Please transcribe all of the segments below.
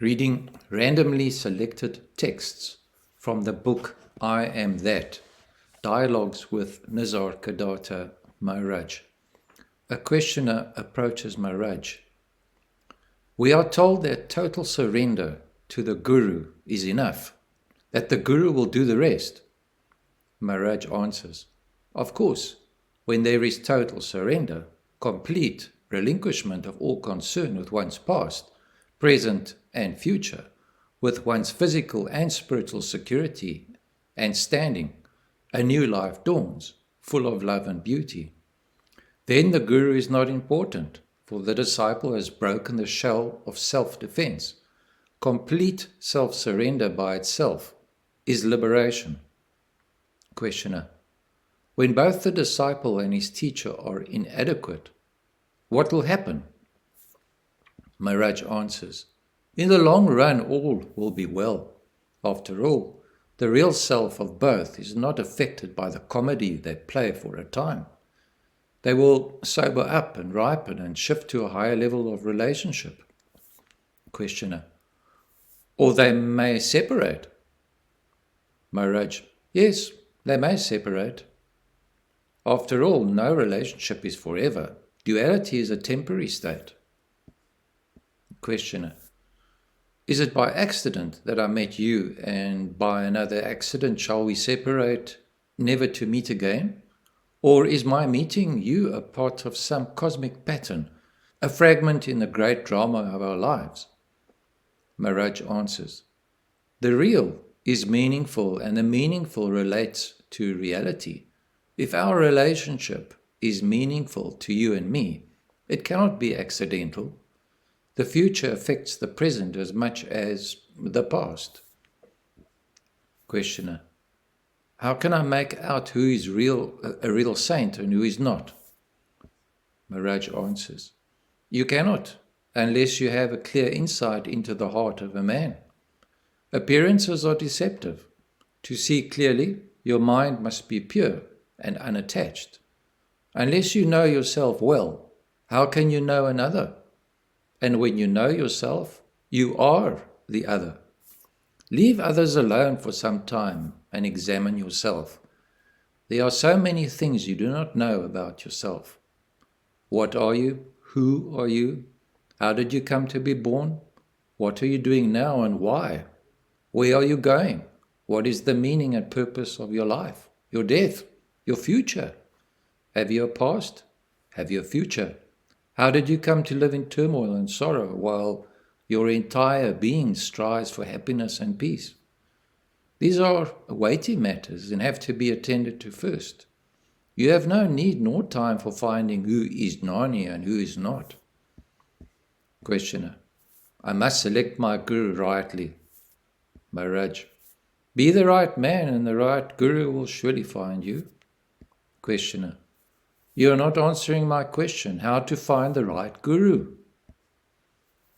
Reading randomly selected texts from the book I Am That, Dialogues with Nisargadatta Maharaj. A questioner approaches Maharaj. We are told that total surrender to the Guru is enough, that the Guru will do the rest. Maharaj answers, of course, when there is total surrender, complete relinquishment of all concern with one's past, present and future, with one's physical and spiritual security and standing, a new life dawns, full of love and beauty. Then the Guru is not important, for the disciple has broken the shell of self-defense. Complete self-surrender by itself is liberation. Questioner: when both the disciple and his teacher are inadequate, what will happen? Maharaj answers, in the long run all will be well. After all, the real self of both is not affected by the comedy they play for a time. They will sober up and ripen and shift to a higher level of relationship. Questioner: or they may separate? Maharaj: yes, they may separate. After all, no relationship is forever. Duality is a temporary state. Questioner: is it by accident that I met you, and by another accident shall we separate, never to meet again? Or is my meeting you a part of some cosmic pattern, a fragment in the great drama of our lives? Maharaj answers, the real is meaningful, and the meaningful relates to reality. If our relationship is meaningful to you and me, it cannot be accidental. The future affects the present as much as the past. Questioner: how can I make out who is a real saint and who is not? Maharaj answers, you cannot, unless you have a clear insight into the heart of a man. Appearances are deceptive. To see clearly, your mind must be pure and unattached. Unless you know yourself well, how can you know another? And when you know yourself, you are the other. Leave others alone for some time and examine yourself. There are so many things you do not know about yourself. What are you? Who are you? How did you come to be born? What are you doing now and why? Where are you going? What is the meaning and purpose of your life, your death, your future? Have you a past? Have you a future? How did you come to live in turmoil and sorrow while your entire being strives for happiness and peace? These are weighty matters and have to be attended to first. You have no need nor time for finding who is Gnani and who is not. Questioner: I must select my Guru rightly. Maharaj: be the right man and the right Guru will surely find you. Questioner: you are not answering my question, how to find the right Guru.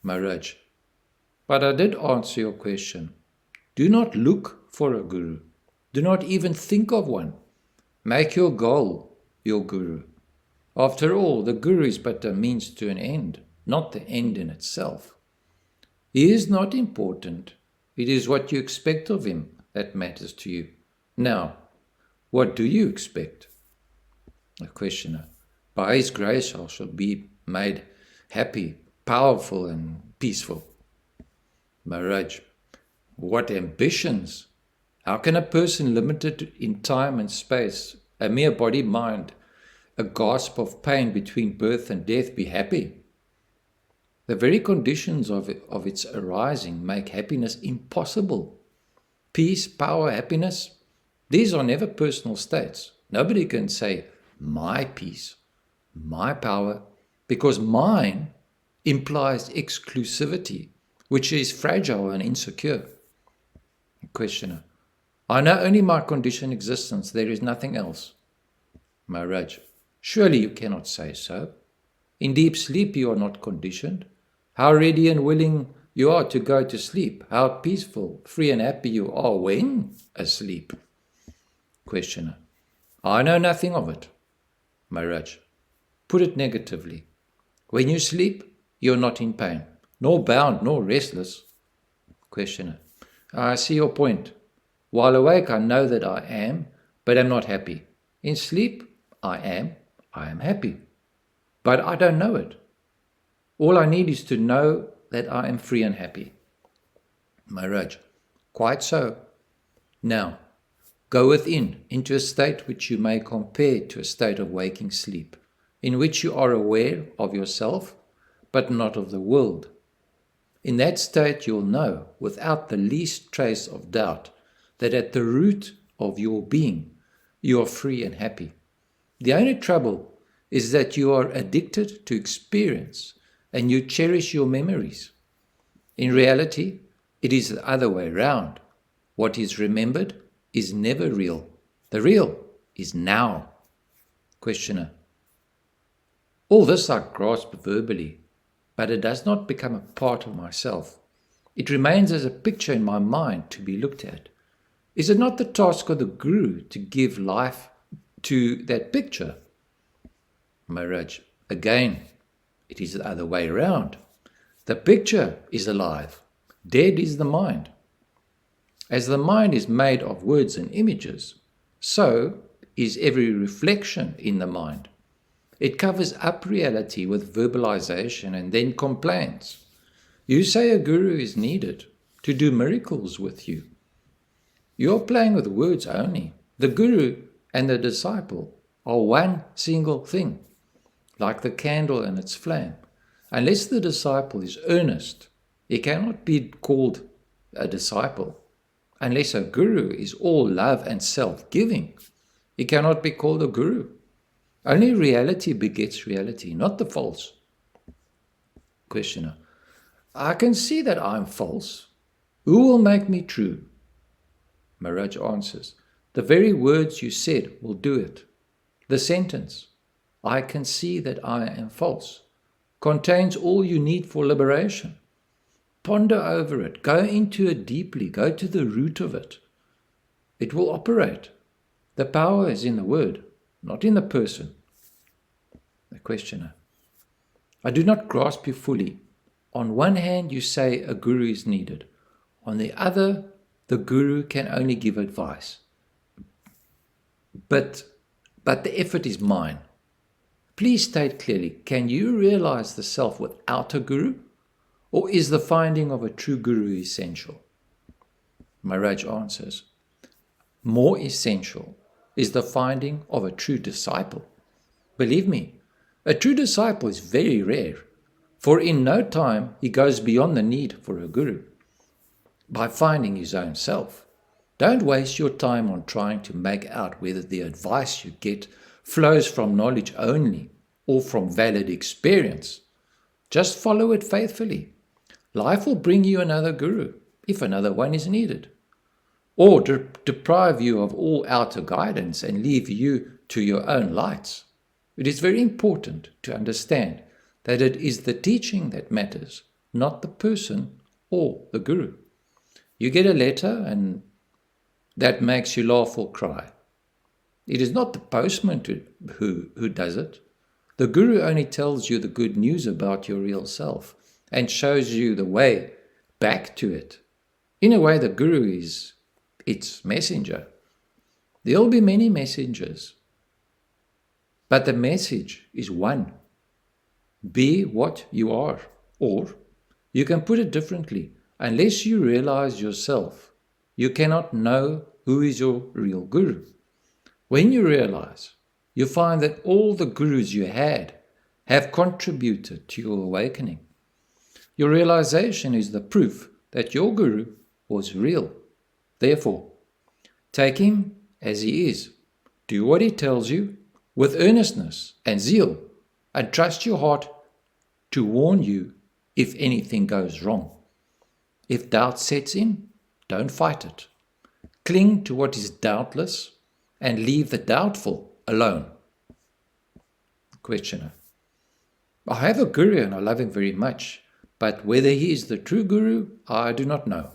Maharaj: but I did answer your question. Do not look for a Guru. Do not even think of one. Make your goal your Guru. After all, the Guru is but a means to an end, not the end in itself. He is not important. It is what you expect of him that matters to you. Now, what do you expect? A questioner: by his grace I shall be made happy, powerful and peaceful. Maharaj: what ambitions! How can a person limited in time and space, a mere body-mind, a gasp of pain between birth and death, be happy? The very conditions of its arising make happiness impossible. Peace, power, happiness, these are never personal states. Nobody can say, my peace, my power, because mine implies exclusivity, which is fragile and insecure. Questioner: I know only my conditioned existence, there is nothing else. Maharaj: surely you cannot say so. In deep sleep you are not conditioned. How ready and willing you are to go to sleep, how peaceful, free and happy you are when asleep. Questioner: I know nothing of it. Maharaj: put it negatively. When you sleep, you are not in pain, nor bound, nor restless. Questioner. I see your point. While awake, I know that I am, but am not happy. In sleep, I am happy. But I don't know it. All I need is to know that I am free and happy. Maharaj. Quite so. Now, go within, into a state which you may compare to a state of waking sleep, in which you are aware of yourself, but not of the world. In that state you'll know, without the least trace of doubt, that at the root of your being, you are free and happy. The only trouble is that you are addicted to experience and you cherish your memories. In reality, it is the other way round. What is remembered is never real. The real is now. Questioner. All this I grasp verbally, but it does not become a part of myself. It remains as a picture in my mind to be looked at. Is it not the task of the Guru to give life to that picture? Maharaj. Again, it is the other way around. The picture is alive. Dead is the mind. As the mind is made of words and images, so is every reflection in the mind. It covers up reality with verbalization and then complains. You say a guru is needed to do miracles with you. You are playing with words only. The guru and the disciple are one single thing, like the candle and its flame. Unless the disciple is earnest, he cannot be called a disciple. Unless a guru is all love and self-giving, he cannot be called a guru. Only reality begets reality, not the false. Questioner. I can see that I am false. Who will make me true? Maharaj answers. The very words you said will do it. The sentence, I can see that I am false, contains all you need for liberation. Ponder over it. Go into it deeply. Go to the root of it. It will operate. The power is in the word, not in the person. The questioner. I do not grasp you fully. On one hand, you say a guru is needed. On the other, the guru can only give advice. But the effort is mine. Please state clearly, can you realize the self without a guru? Or is the finding of a true guru essential? Maharaj answers, more essential is the finding of a true disciple. Believe me, a true disciple is very rare, for in no time he goes beyond the need for a guru by finding his own self. Don't waste your time on trying to make out whether the advice you get flows from knowledge only or from valid experience. Just follow it faithfully. Life will bring you another guru, if another one is needed, or deprive you of all outer guidance and leave you to your own lights. It is very important to understand that it is the teaching that matters, not the person or the guru. You get a letter and that makes you laugh or cry. It is not the postman who does it. The guru only tells you the good news about your real self and shows you the way back to it. In a way, the guru is its messenger. There will be many messengers, but the message is one. Be what you are. Or, you can put it differently, unless you realize yourself, you cannot know who is your real guru. When you realize, you find that all the gurus you had have contributed to your awakening. Your realization is the proof that your guru was real. Therefore, take him as he is. Do what he tells you with earnestness and zeal, and trust your heart to warn you if anything goes wrong. If doubt sets in, don't fight it. Cling to what is doubtless and leave the doubtful alone. Questioner. I have a guru and I love him very much, but whether he is the true guru, I do not know.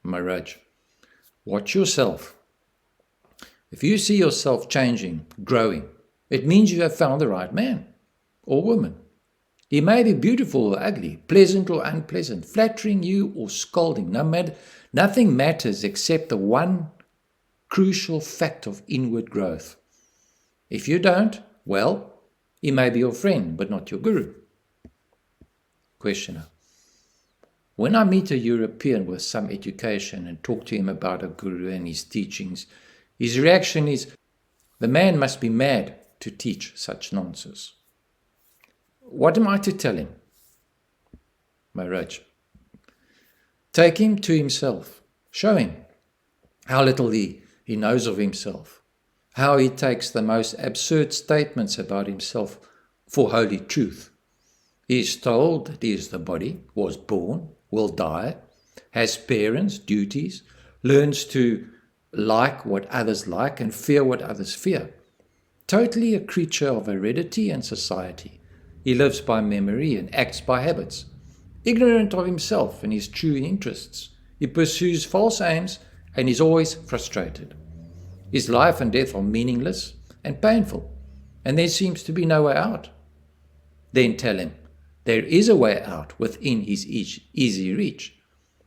Maharaj. Watch yourself. If you see yourself changing, growing, it means you have found the right man or woman. He may be beautiful or ugly, pleasant or unpleasant, flattering you or scolding. Nothing matters except the one crucial fact of inward growth. If you don't, well, he may be your friend, but not your guru. Questioner. When I meet a European with some education and talk to him about a guru and his teachings, his reaction is, the man must be mad to teach such nonsense. What am I to tell him? Maharaj. Take him to himself. Show him how little he knows of himself, how he takes the most absurd statements about himself for holy truth. He is told that he is the body, was born, will die, has parents, duties, learns to like what others like and fear what others fear. Totally a creature of heredity and society. He lives by memory and acts by habits. Ignorant of himself and his true interests, he pursues false aims and is always frustrated. His life and death are meaningless and painful, and there seems to be no way out. Then tell him there is a way out within his easy reach,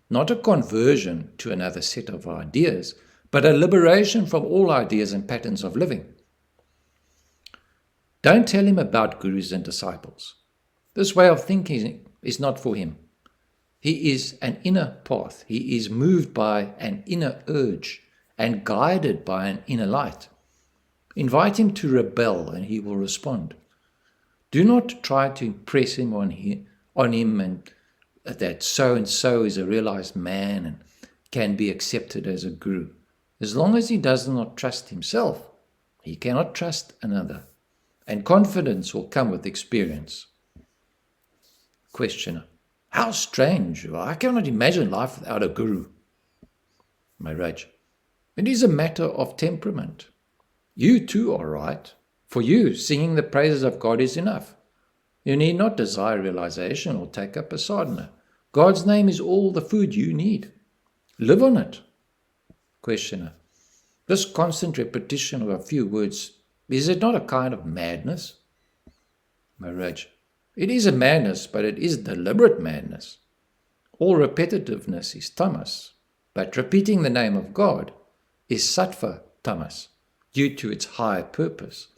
not a conversion to another set of ideas, but a liberation from all ideas and patterns of living. Don't tell him about gurus and disciples. This way of thinking is not for him. He is an inner path. He is moved by an inner urge and guided by an inner light. Invite him to rebel and he will respond. Do not try to impress him on him and that so-and-so is a realized man and can be accepted as a guru. As long as he does not trust himself, he cannot trust another. And confidence will come with experience. Questioner. How strange. I cannot imagine life without a guru. Maharaj. It is a matter of temperament. You too are right. For you, singing the praises of God is enough. You need not desire realization or take up a sadhana. God's name is all the food you need. Live on it. Questioner. This constant repetition of a few words, is it not a kind of madness? Maharaj. It is a madness, but it is deliberate madness. All repetitiveness is tamas, but repeating the name of God is sattva tamas, due to its high purpose.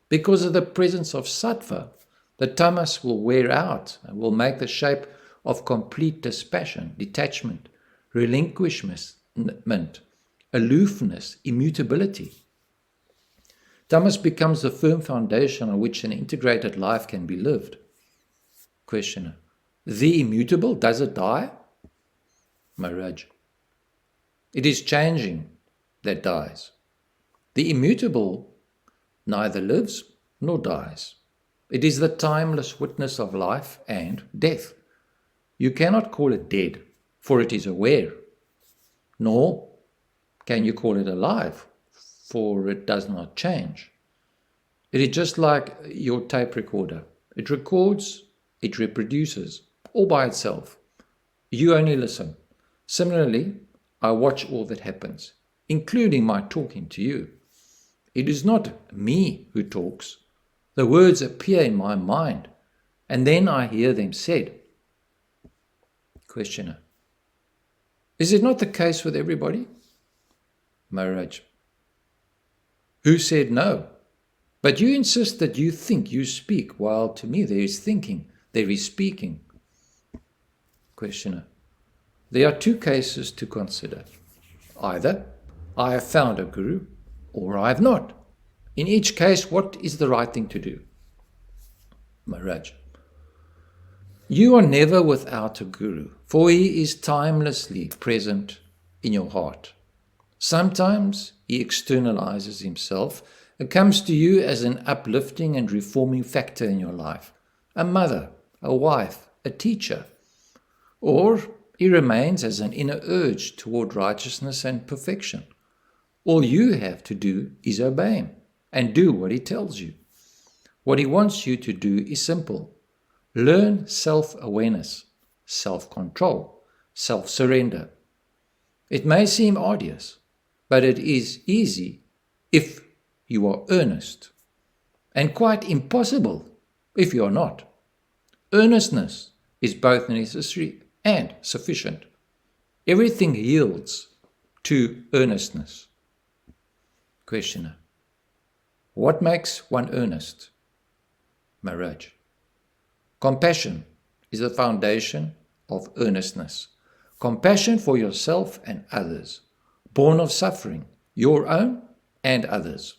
Because of the presence of sattva, the tamas will wear out and will make the shape of complete dispassion, detachment, relinquishment, aloofness, immutability. Tamas becomes the firm foundation on which an integrated life can be lived. Questioner. The immutable, does it die? Maharaj. It is changing that dies. The immutable neither lives nor dies. It is the timeless witness of life and death. You cannot call it dead, for it is aware. Nor can you call it alive, for it does not change. It is just like your tape recorder. It records, it reproduces, all by itself. You only listen. Similarly, I watch all that happens, including my talking to you. It is not me who talks. The words appear in my mind, and then I hear them said. Questioner. Is it not the case with everybody? Maharaj. Who said no? But you insist that you think you speak, while to me there is thinking, there is speaking. Questioner. There are two cases to consider. Either I have found a guru, or I have not. In each case, what is the right thing to do? Maharaj. You are never without a guru, for he is timelessly present in your heart. Sometimes he externalizes himself and comes to you as an uplifting and reforming factor in your life, a mother, a wife, a teacher. Or he remains as an inner urge toward righteousness and perfection. All you have to do is obey him and do what he tells you. What he wants you to do is simple. Learn self-awareness, self-control, self-surrender. It may seem arduous, but it is easy if you are earnest, and quite impossible if you are not. Earnestness is both necessary and sufficient. Everything yields to earnestness. Questioner. What makes one earnest? Maharaj. Compassion is the foundation of earnestness. Compassion for yourself and others, born of suffering, your own and others.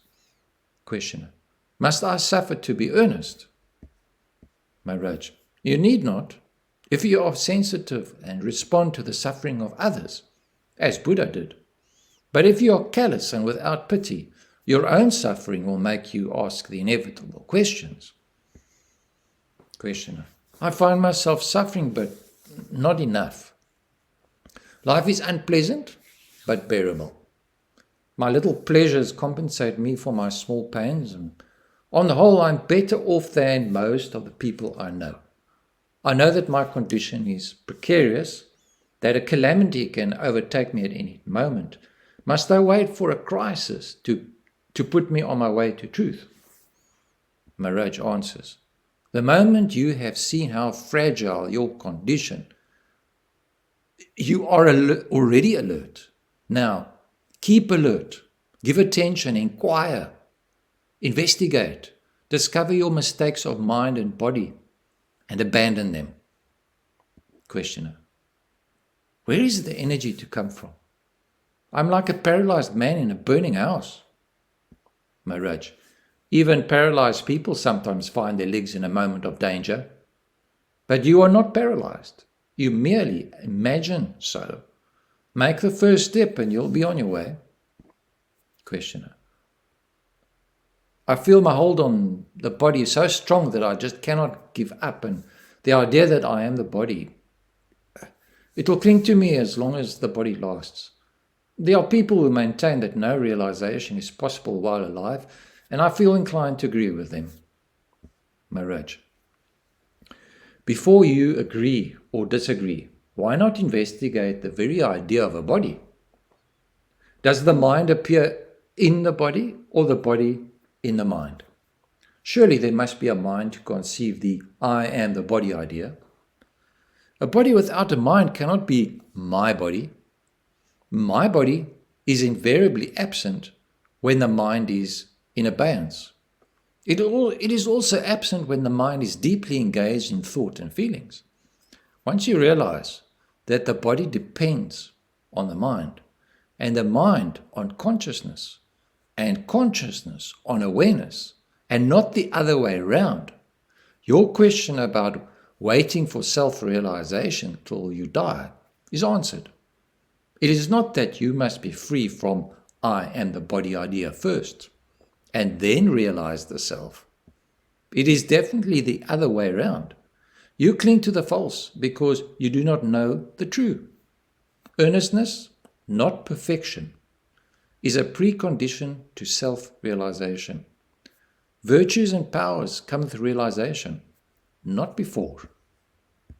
Questioner. Must I suffer to be earnest? Maharaj. You need not, if you are sensitive and respond to the suffering of others, as Buddha did. But if you are callous and without pity, your own suffering will make you ask the inevitable questions. Questioner. I find myself suffering, but not enough. Life is unpleasant, but bearable. My little pleasures compensate me for my small pains, and on the whole, I'm better off than most of the people I know. I know that my condition is precarious, that a calamity can overtake me at any moment. Must I wait for a crisis to put me on my way to truth? Maharaj answers, the moment you have seen how fragile your condition, you are already alert. Now, keep alert, give attention, inquire, investigate, discover your mistakes of mind and body, and abandon them. Questioner. Where is the energy to come from? I'm like a paralyzed man in a burning house. Maharaj. Even paralyzed people sometimes find their legs in a moment of danger. But you are not paralyzed. You merely imagine so. Make the first step and you'll be on your way. Questioner. I feel my hold on the body is so strong that I just cannot give up, and the idea that I am the body, it will cling to me as long as the body lasts. There are people who maintain that no realization is possible while alive, and I feel inclined to agree with them. Maharaj. Before you agree or disagree, why not investigate the very idea of a body? Does the mind appear in the body or the body in the mind? Surely there must be a mind to conceive the I am the body idea. A body without a mind cannot be my body. My body is invariably absent when the mind is in abeyance. It is also absent when the mind is deeply engaged in thought and feelings. Once you realize that the body depends on the mind, and the mind on consciousness, and consciousness on awareness, and not the other way around, your question about waiting for self-realization till you die is answered. It is not that you must be free from I am the body idea first, and then realize the self. It is definitely the other way around. You cling to the false because you do not know the true. Earnestness, not perfection, is a precondition to self-realization. Virtues and powers come with realization, not before.